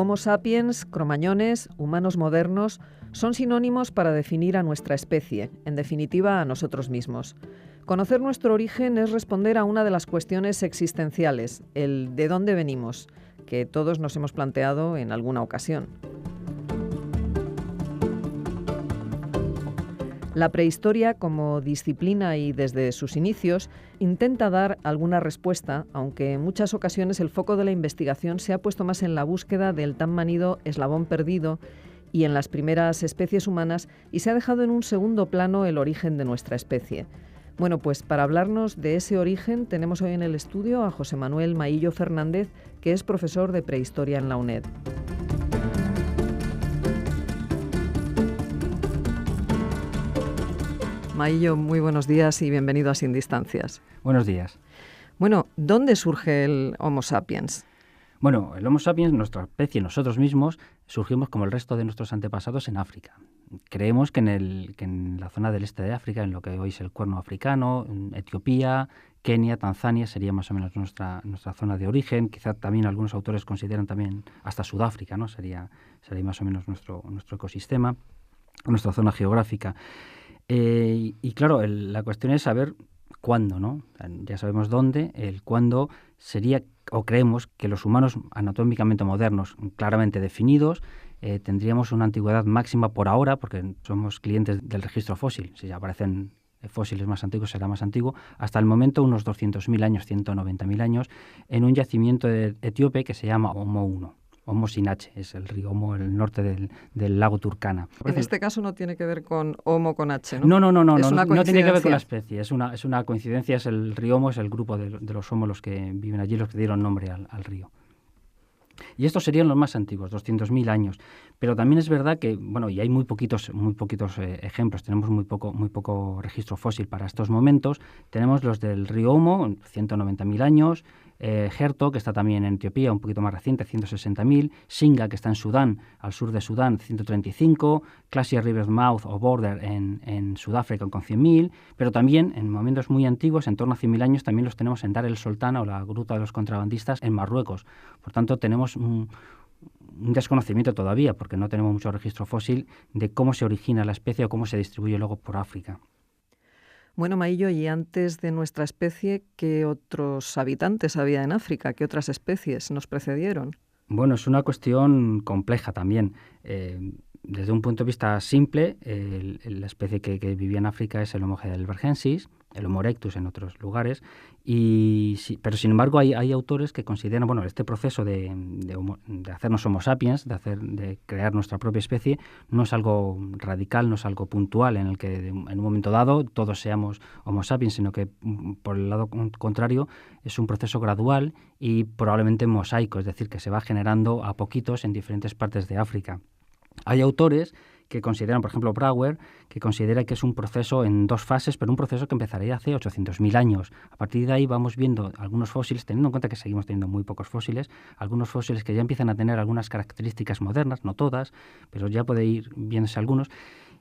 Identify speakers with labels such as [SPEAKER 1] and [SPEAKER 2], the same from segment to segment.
[SPEAKER 1] Homo sapiens, cromañones, humanos modernos, son sinónimos para definir a nuestra especie, en definitiva a nosotros mismos. Conocer nuestro origen es responder a una de las cuestiones existenciales, el ¿de dónde venimos?, que todos nos hemos planteado en alguna ocasión. La prehistoria, como disciplina y desde sus inicios, intenta dar alguna respuesta, aunque en muchas ocasiones el foco de la investigación se ha puesto más en la búsqueda del tan manido eslabón perdido y en las primeras especies humanas, y se ha dejado en un segundo plano el origen de nuestra especie. Bueno, pues para hablarnos de ese origen tenemos hoy en el estudio a José Manuel Maillo Fernández, que es profesor de prehistoria en la UNED. Maillo, muy buenos días y bienvenido a Sin Distancias.
[SPEAKER 2] Buenos días.
[SPEAKER 1] Bueno, ¿dónde surge el Homo sapiens?
[SPEAKER 2] Bueno, el Homo sapiens, nuestra especie, nosotros mismos, surgimos como el resto de nuestros antepasados en África. Creemos que en la zona del este de África, en lo que hoy es el Cuerno africano, en Etiopía, Kenia, Tanzania, sería más o menos nuestra zona de origen. Quizá también algunos autores consideran también hasta Sudáfrica, ¿no? Sería más o menos nuestro ecosistema, nuestra zona geográfica. Y claro, la cuestión es saber cuándo, ¿no? Ya sabemos dónde, el cuándo sería, o creemos que los humanos anatómicamente modernos, claramente definidos, tendríamos una antigüedad máxima por ahora, porque somos clientes del registro fósil. Si aparecen fósiles más antiguos, será más antiguo. Hasta el momento, unos 200.000 años, 190.000 años, en un yacimiento etíope que se llama Homo I. Homo sin H, es el río Homo, el norte del lago Turkana.
[SPEAKER 1] En este caso no tiene que ver con Homo con H, ¿no?
[SPEAKER 2] No,
[SPEAKER 1] es una
[SPEAKER 2] no tiene que ver con la especie, es una coincidencia, es el río Homo, es el grupo de los Homo los que viven allí, los que dieron nombre al río. Y estos serían los más antiguos, 200.000 años. Pero también es verdad que, bueno, y hay muy poquitos ejemplos, tenemos muy poco registro fósil para estos momentos. Tenemos los del río Homo, 190.000 años, Herto, que está también en Etiopía, un poquito más reciente, 160.000, Singa, que está en Sudán, al sur de Sudán, 135, Glacier River Mouth o Border en Sudáfrica con 100.000, pero también en momentos muy antiguos, en torno a 100.000 años, también los tenemos en Dar el Sultán o la Gruta de los Contrabandistas en Marruecos. Por tanto, tenemos un desconocimiento todavía, porque no tenemos mucho registro fósil de cómo se origina la especie o cómo se distribuye luego por África.
[SPEAKER 1] Bueno, Maillo, y antes de nuestra especie, ¿qué otros habitantes había en África? ¿Qué otras especies nos precedieron?
[SPEAKER 2] Bueno, es una cuestión compleja también. Desde un punto de vista simple, la especie que vivía en África es el Homo heidelbergensis, el Homo erectus en otros lugares, pero sin embargo hay autores que consideran, bueno, este proceso de hacernos Homo sapiens, de crear nuestra propia especie, no es algo radical, no es algo puntual en el que en un momento dado todos seamos Homo sapiens, sino que por el lado contrario es un proceso gradual y probablemente mosaico, es decir, que se va generando a poquitos en diferentes partes de África. Hay autores que consideran, por ejemplo, Brouwer, que considera que es un proceso en dos fases, pero un proceso que empezaría hace 800.000 años. A partir de ahí vamos viendo algunos fósiles, teniendo en cuenta que seguimos teniendo muy pocos fósiles, algunos fósiles que ya empiezan a tener algunas características modernas, no todas, pero ya puede ir viéndose algunos,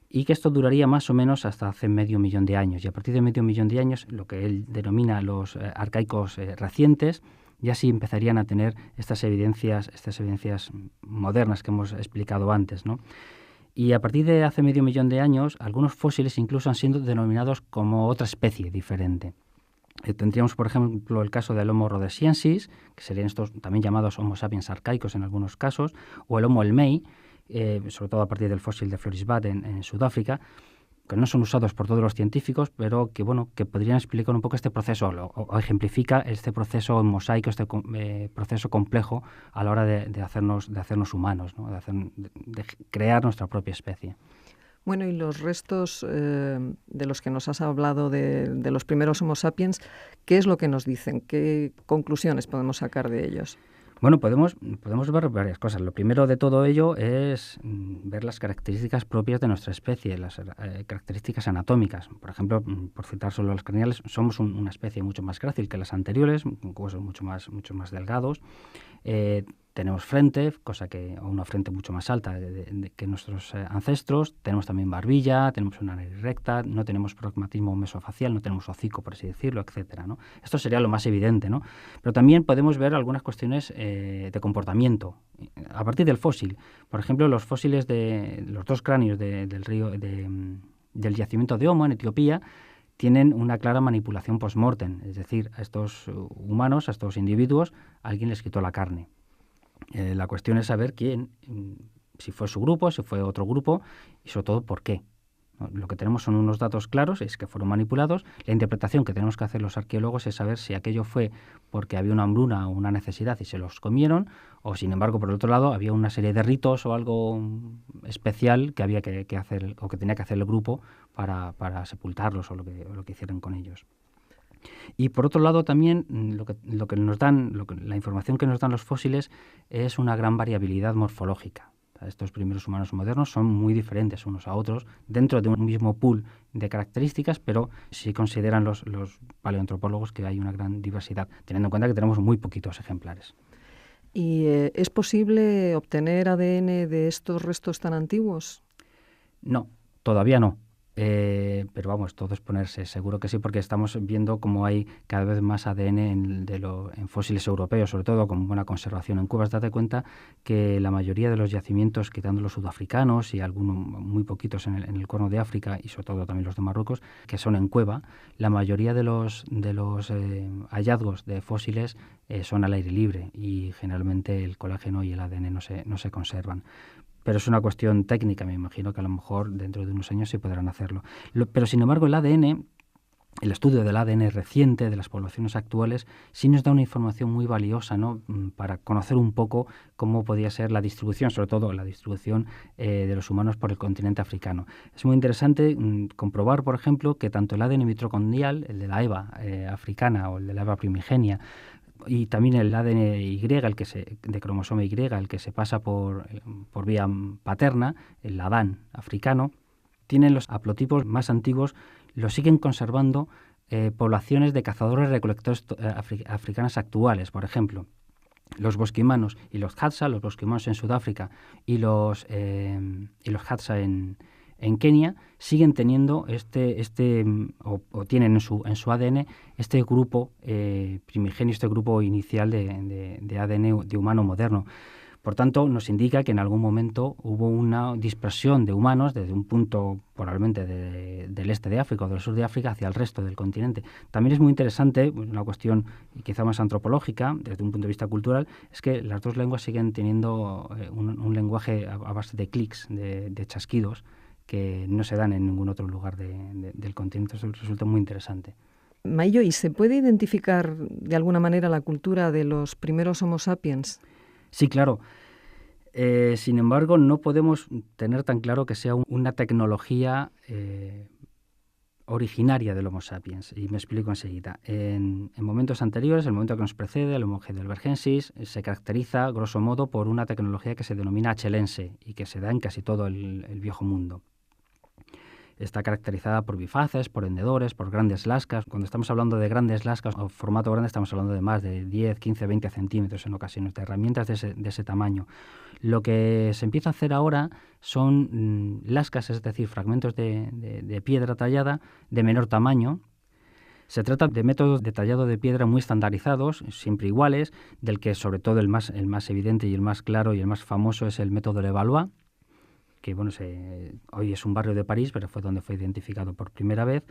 [SPEAKER 2] y que esto duraría más o menos hasta hace 500.000 de años. Y a partir de 500.000 de años, lo que él denomina los arcaicos recientes, ya sí empezarían a tener estas evidencias modernas que hemos explicado antes, ¿no? Y a partir de hace 500.000 de años, algunos fósiles incluso han sido denominados como otra especie diferente. Tendríamos, por ejemplo, el caso del Homo rhodesiensis, que serían estos también llamados Homo sapiens arcaicos en algunos casos, o el Homo elmei, sobre todo a partir del fósil de Florisbad en Sudáfrica, que no son usados por todos los científicos, pero que podrían explicar un poco este proceso, o ejemplifica este proceso mosaico, este proceso complejo a la hora de hacernos humanos, ¿no? de crear nuestra propia especie.
[SPEAKER 1] Bueno, y los restos de los que nos has hablado de los primeros Homo sapiens, ¿qué es lo que nos dicen? ¿Qué conclusiones podemos sacar de ellos?
[SPEAKER 2] Bueno, podemos ver varias cosas. Lo primero de todo ello es ver las características propias de nuestra especie, las características anatómicas. Por ejemplo, por citar solo los craneales, somos una especie mucho más grácil que las anteriores, con huesos mucho más delgados. tenemos frente, o una frente mucho más alta que nuestros ancestros. Tenemos también barbilla, tenemos una nariz recta, no tenemos pragmatismo mesofacial, no tenemos hocico, por así decirlo, etcétera, ¿no? Esto sería lo más evidente, ¿no? Pero también podemos ver algunas cuestiones de comportamiento a partir del fósil. Por ejemplo, los fósiles de los 2 cráneos del yacimiento de Homo en Etiopía tienen una clara manipulación post-mortem, es decir, a estos humanos, a estos individuos, alguien les quitó la carne. La cuestión es saber quién, si fue su grupo, si fue otro grupo y sobre todo por qué. Lo que tenemos son unos datos claros, es que fueron manipulados. La interpretación que tenemos que hacer los arqueólogos es saber si aquello fue porque había una hambruna o una necesidad y se los comieron, o sin embargo, por el otro lado, había una serie de ritos o algo especial que había que hacer o que tenía que hacer el grupo para sepultarlos o lo que hicieran con ellos. Y por otro lado también la información que nos dan los fósiles es una gran variabilidad morfológica. Estos primeros humanos modernos son muy diferentes unos a otros dentro de un mismo pool de características, pero sí consideran los paleoantropólogos que hay una gran diversidad, teniendo en cuenta que tenemos muy poquitos ejemplares.
[SPEAKER 1] ¿Y es posible obtener ADN de estos restos tan antiguos?
[SPEAKER 2] No, todavía no. Pero vamos, todo es ponerse, seguro que sí, porque estamos viendo cómo hay cada vez más ADN en fósiles europeos, sobre todo con buena conservación en cuevas. Date cuenta que la mayoría de los yacimientos, quitando los sudafricanos y algunos muy poquitos en el Cuerno de África y sobre todo también los de Marruecos, que son en cueva, la mayoría de los hallazgos de fósiles son al aire libre y generalmente el colágeno y el ADN no se conservan. Pero es una cuestión técnica, me imagino que a lo mejor dentro de unos años sí podrán hacerlo. Pero sin embargo el ADN, el estudio del ADN reciente de las poblaciones actuales, sí nos da una información muy valiosa, ¿no? Para conocer un poco cómo podía ser la distribución, sobre todo la distribución de los humanos por el continente africano. Es muy interesante comprobar, por ejemplo, que tanto el ADN mitocondrial, el de la EVA africana o el de la EVA primigenia, y también el ADN Y, de cromosoma Y, el que se pasa por vía paterna, el Adán africano, tienen los haplotipos más antiguos, los siguen conservando poblaciones de cazadores-recolectores africanas actuales, por ejemplo. Los bosquimanos y los Hadza, los bosquimanos en Sudáfrica y los Hadza en Kenia, siguen teniendo o tienen en su ADN este grupo primigenio, este grupo inicial de ADN de humano moderno. Por tanto, nos indica que en algún momento hubo una dispersión de humanos desde un punto probablemente del este de África o del sur de África hacia el resto del continente. También es muy interesante, una cuestión quizá más antropológica, desde un punto de vista cultural, es que las dos lenguas siguen teniendo un lenguaje a base de clics, de chasquidos, que no se dan en ningún otro lugar del continente. Eso resulta muy interesante.
[SPEAKER 1] Mayo, ¿y se puede identificar de alguna manera la cultura de los primeros Homo sapiens?
[SPEAKER 2] Sí, claro. Sin embargo, no podemos tener tan claro que sea una tecnología originaria del Homo sapiens. Y me explico enseguida. En momentos anteriores, el momento que nos precede, el Homo heidelbergensis, se caracteriza, grosso modo, por una tecnología que se denomina achelense y que se da en casi todo el viejo mundo. Está caracterizada por bifaces, por hendedores, por grandes lascas. Cuando estamos hablando de grandes lascas o formato grande, estamos hablando de más de 10, 15, 20 centímetros en ocasiones, de herramientas de ese tamaño. Lo que se empieza a hacer ahora son lascas, es decir, fragmentos de piedra tallada de menor tamaño. Se trata de métodos de tallado de piedra muy estandarizados, siempre iguales, del que sobre todo el más evidente y el más claro y el más famoso es el método Levallois, que bueno, hoy es un barrio de París, pero fue donde fue identificado por primera vez.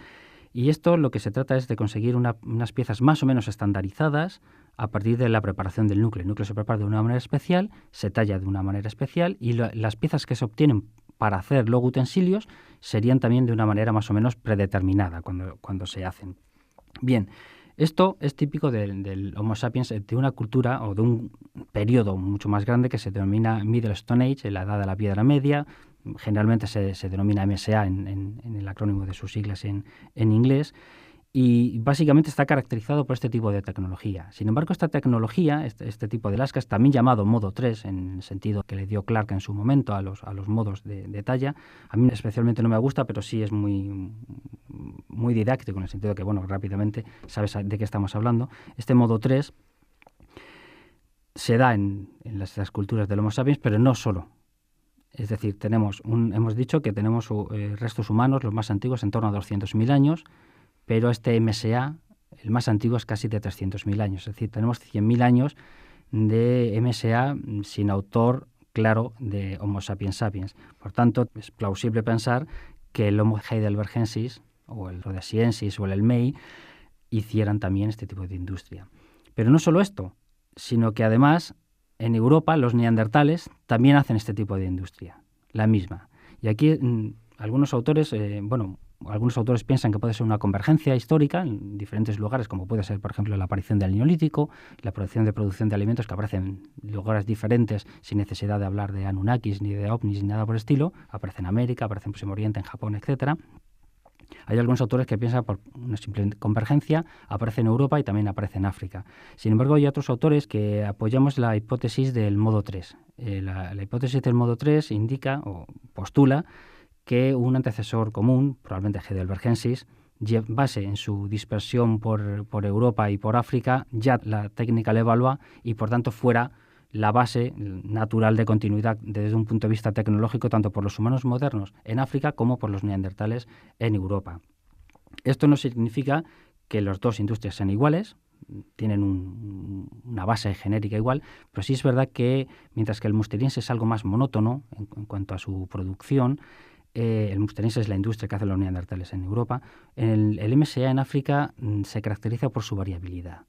[SPEAKER 2] Y esto lo que se trata es de conseguir unas piezas más o menos estandarizadas a partir de la preparación del núcleo. El núcleo se prepara de una manera especial, se talla de una manera especial y las piezas que se obtienen para hacer luego utensilios serían también de una manera más o menos predeterminada cuando se hacen. Bien, esto es típico del Homo sapiens, de una cultura o de un periodo mucho más grande que se denomina Middle Stone Age, la edad de la piedra media. Generalmente se denomina MSA en el acrónimo de sus siglas en inglés. Y básicamente está caracterizado por este tipo de tecnología. Sin embargo, esta tecnología, este tipo de lascas, también llamado modo 3, en el sentido que le dio Clark en su momento a los modos de talla, a mí especialmente no me gusta, pero sí es muy, muy didáctico, en el sentido que, bueno, rápidamente sabes de qué estamos hablando. Este modo 3 se da en las culturas del Homo sapiens, pero no solo. Es decir, hemos dicho que tenemos restos humanos, los más antiguos, en torno a 200.000 años, pero este MSA, el más antiguo, es casi de 300.000 años. Es decir, tenemos 100.000 años de MSA sin autor claro de Homo sapiens sapiens. Por tanto, es plausible pensar que el Homo heidelbergensis, o el rhodesiensis, o el Elmey, hicieran también este tipo de industria. Pero no solo esto, sino que además en Europa los neandertales también hacen este tipo de industria, la misma. Y aquí algunos autores piensan que puede ser una convergencia histórica en diferentes lugares, como puede ser, por ejemplo, la aparición del Neolítico, la producción de alimentos que aparecen en lugares diferentes sin necesidad de hablar de Anunnakis, ni de ovnis, ni nada por el estilo. Aparece en América, aparece en Próximo Oriente, en Japón, etcétera. Hay algunos autores que piensan por una simple convergencia, aparece en Europa y también aparece en África. Sin embargo, hay otros autores que apoyamos la hipótesis del modo 3. La hipótesis del modo 3 indica o postula que un antecesor común, probablemente heidelbergensis, base en su dispersión por Europa y por África, ya la técnica le evalúa y por tanto fuera la base natural de continuidad desde un punto de vista tecnológico, tanto por los humanos modernos en África como por los neandertales en Europa. Esto no significa que las dos industrias sean iguales, tienen una base genérica igual, pero sí es verdad que mientras que el musteriense es algo más monótono en cuanto a su producción, el musteriense es la industria que hacen los neandertales en Europa, el MSA en África se caracteriza por su variabilidad.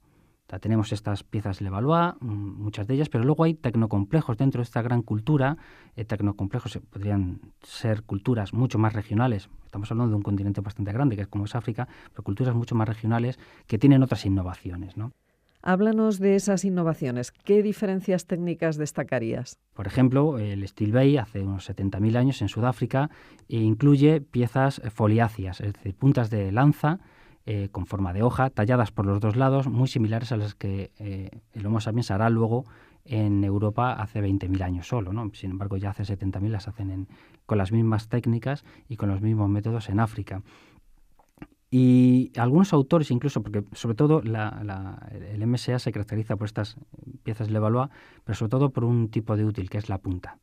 [SPEAKER 2] Tenemos estas piezas Levallois, muchas de ellas, pero luego hay tecnocomplejos dentro de esta gran cultura. Tecnocomplejos podrían ser culturas mucho más regionales. Estamos hablando de un continente bastante grande, que es como es África, pero culturas mucho más regionales que tienen otras innovaciones, ¿no?
[SPEAKER 1] Háblanos de esas innovaciones. ¿Qué diferencias técnicas destacarías?
[SPEAKER 2] Por ejemplo, el Steel Bay, hace unos 70.000 años en Sudáfrica, incluye piezas foliáceas, es decir, puntas de lanza, con forma de hoja, talladas por los dos lados, muy similares a las que el Homo sapiens hará luego en Europa hace 20.000 años solo, ¿no? Sin embargo, ya hace 70.000 las hacen con las mismas técnicas y con los mismos métodos en África. Y algunos autores incluso, porque sobre todo el MSA se caracteriza por estas piezas Levallois, pero sobre todo por un tipo de útil, que es la punta,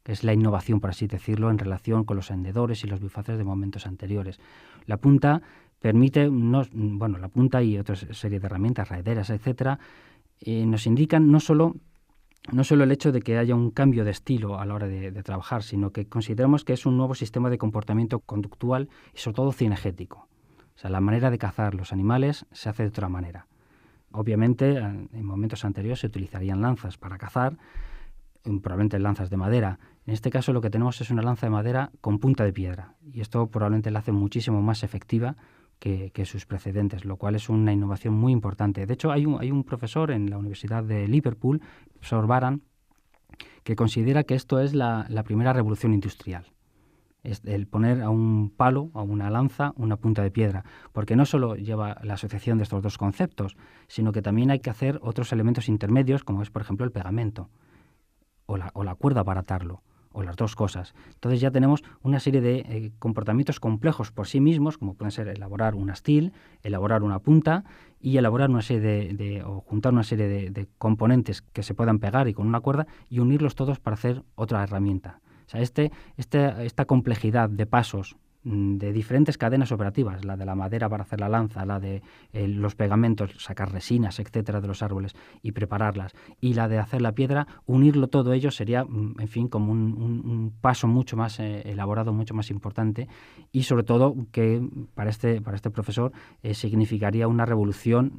[SPEAKER 2] que es la innovación, por así decirlo, en relación con los hendedores y los bifaces de momentos anteriores. La punta permite, la punta y otra serie de herramientas, raederas, etcétera, nos indican no solo el hecho de que haya un cambio de estilo a la hora de trabajar, sino que consideramos que es un nuevo sistema de comportamiento conductual y sobre todo cinegético. O sea, la manera de cazar los animales se hace de otra manera. Obviamente, en momentos anteriores se utilizarían lanzas para cazar, probablemente lanzas de madera. En este caso lo que tenemos es una lanza de madera con punta de piedra y esto probablemente la hace muchísimo más efectiva que sus precedentes, lo cual es una innovación muy importante. De hecho, hay un profesor en la Universidad de Liverpool, el profesor Baran, que considera que esto es la primera revolución industrial. Es el poner a un palo, a una lanza, una punta de piedra, porque no solo lleva la asociación de estos dos conceptos, sino que también hay que hacer otros elementos intermedios, como es, por ejemplo, el pegamento o la cuerda para atarlo, o las dos cosas. Entonces ya tenemos una serie de comportamientos complejos por sí mismos, como pueden ser elaborar un astil, elaborar una punta y elaborar una serie o juntar una serie de componentes que se puedan pegar y con una cuerda y unirlos todos para hacer otra herramienta. O sea, esta complejidad de pasos de diferentes cadenas operativas, la de la madera para hacer la lanza, la de los pegamentos, sacar resinas, etcétera, de los árboles y prepararlas, y la de hacer la piedra, unirlo todo ello sería, en fin, como un paso mucho más elaborado, mucho más importante, y sobre todo que para este profesor significaría una revolución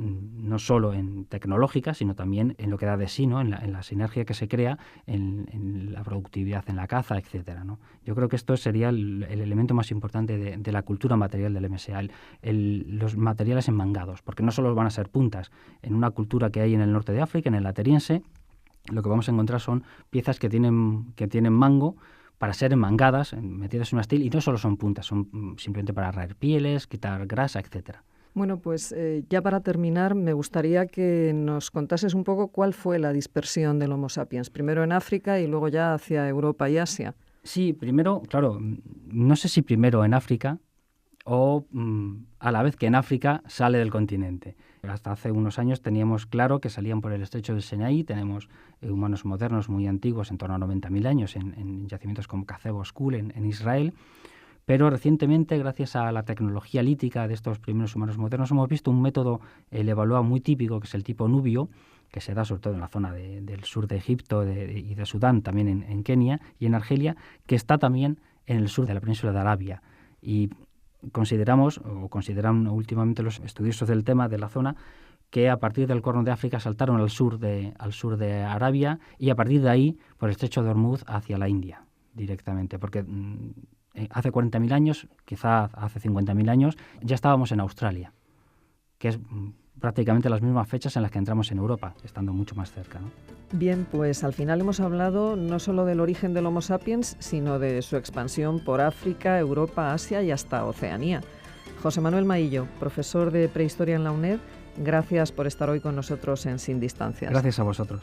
[SPEAKER 2] no solo en tecnológica, sino también en lo que da de sí, ¿no? en la sinergia que se crea, en la productividad, en la caza, etcétera, ¿no? Yo creo que esto sería el elemento más importante de la cultura material del MSA, los materiales enmangados, porque no solo van a ser puntas. En una cultura que hay en el norte de África, en el Ateriense, lo que vamos a encontrar son piezas que tienen mango para ser enmangadas, metidas en un astil, y no solo son puntas, son simplemente para raer pieles, quitar grasa, etcétera.
[SPEAKER 1] Bueno, pues ya para terminar, me gustaría que nos contases un poco cuál fue la dispersión del Homo sapiens, primero en África y luego ya hacia Europa y Asia.
[SPEAKER 2] Sí, primero, claro, no sé si primero en África o a la vez que en África sale del continente. Hasta hace unos años teníamos claro que salían por el estrecho del Sinaí. Tenemos humanos modernos muy antiguos, en torno a 90.000 años, en yacimientos como Kazebo Skul en Israel. Pero recientemente, gracias a la tecnología lítica de estos primeros humanos modernos, hemos visto un método evaluado muy típico, que es el tipo nubio, que se da sobre todo en la zona del sur de Egipto y de Sudán, también en Kenia y en Argelia, que está también en el sur de la península de Arabia. Y consideran últimamente los estudiosos del tema de la zona que a partir del Cuerno de África saltaron al sur de Arabia y a partir de ahí por el estrecho de Hormuz hacia la India directamente, porque hace 40.000 años, quizá hace 50.000 años, ya estábamos en Australia, que es prácticamente las mismas fechas en las que entramos en Europa, estando mucho más cerca, ¿no?
[SPEAKER 1] Bien, pues al final hemos hablado no solo del origen del Homo sapiens, sino de su expansión por África, Europa, Asia y hasta Oceanía. José Manuel Maillo, profesor de Prehistoria en la UNED, gracias por estar hoy con nosotros en Sin Distancias.
[SPEAKER 2] Gracias a vosotros.